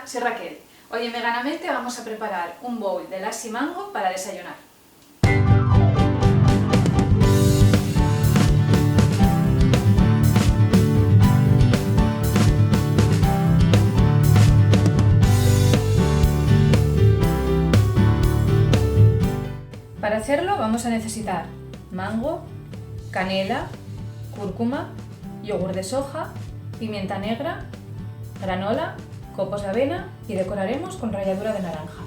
soy Raquel. Hoy en Veganamente vamos a preparar un bowl de lassi mango para desayunar. Para hacerlo vamos a necesitar mango, canela, cúrcuma, yogur de soja, pimienta negra, granola, copos de avena y decoraremos con ralladura de naranja.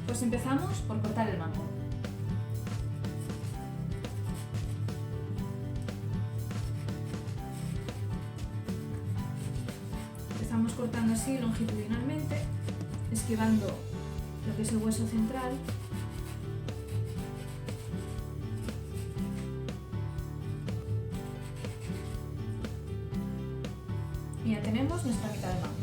Pues empezamos por cortar el mango. Empezamos cortando así longitudinalmente, esquivando lo que es el hueso central. Y ya tenemos nuestra mitad de mango.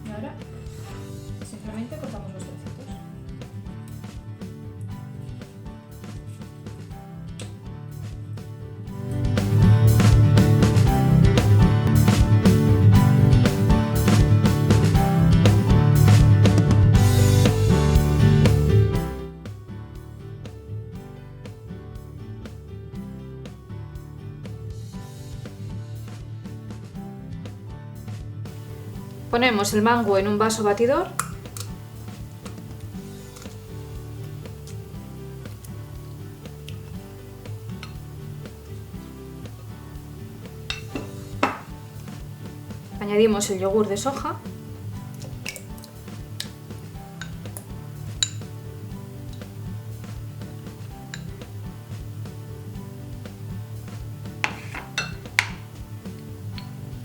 Y ahora simplemente cortamos los trocitos. Ponemos el mango en un vaso batidor . Añadimos el yogur de soja .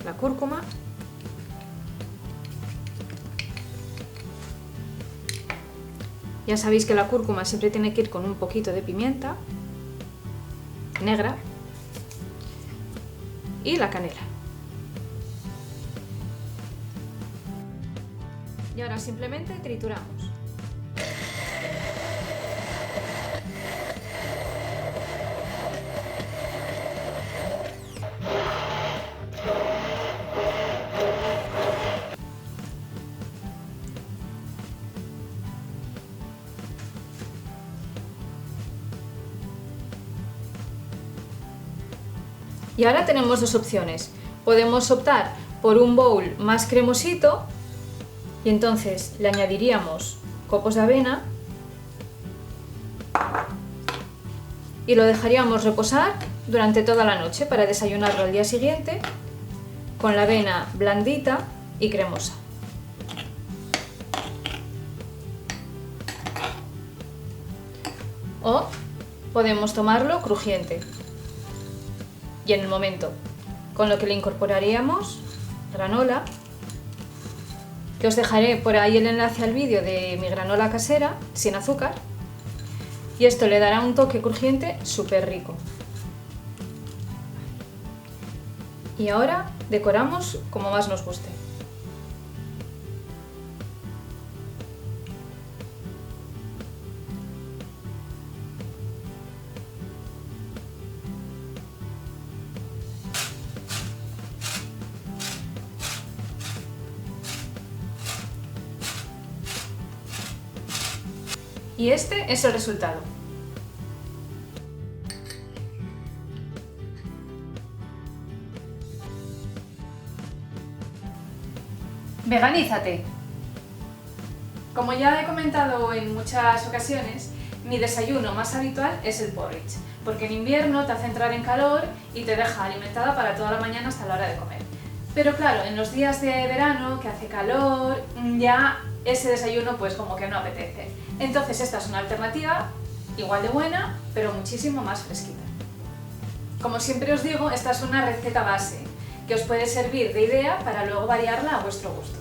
La cúrcuma . Ya sabéis que la cúrcuma siempre tiene que ir con un poquito de pimienta negra y la canela. Y ahora simplemente trituramos. Y ahora tenemos dos opciones. Podemos optar por un bowl más cremosito y entonces le añadiríamos copos de avena y lo dejaríamos reposar durante toda la noche para desayunarlo al día siguiente con la avena blandita y cremosa. O podemos tomarlo crujiente. Y en el momento, con lo que le incorporaríamos granola, que os dejaré por ahí el enlace al vídeo de mi granola casera, sin azúcar, y esto le dará un toque crujiente súper rico. Y ahora decoramos como más nos guste. Y este es el resultado. ¡Veganízate! Como ya he comentado en muchas ocasiones, mi desayuno más habitual es el porridge, porque en invierno te hace entrar en calor y te deja alimentada para toda la mañana hasta la hora de comer. Pero claro, en los días de verano, que hace calor, ya ese desayuno pues como que no apetece. Entonces esta es una alternativa igual de buena, pero muchísimo más fresquita. Como siempre os digo, esta es una receta base que os puede servir de idea para luego variarla a vuestro gusto.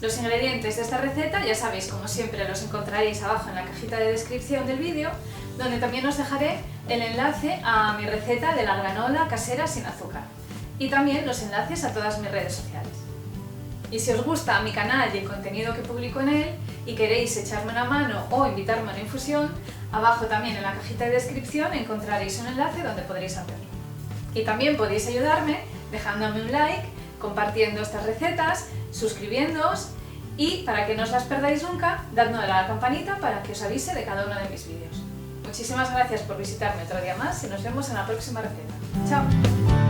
Los ingredientes de esta receta, ya sabéis, como siempre, los encontraréis abajo en la cajita de descripción del vídeo, donde también os dejaré el enlace a mi receta de la granola casera sin azúcar y también los enlaces a todas mis redes sociales. Y si os gusta mi canal y el contenido que publico en él y queréis echarme una mano o invitarme a una infusión, abajo también en la cajita de descripción encontraréis un enlace donde podréis hacerlo. Y también podéis ayudarme dejándome un like, compartiendo estas recetas, suscribiéndoos y, para que no os las perdáis nunca, dándole a la campanita para que os avise de cada uno de mis vídeos. Muchísimas gracias por visitarme otro día más y nos vemos en la próxima receta. ¡Chao!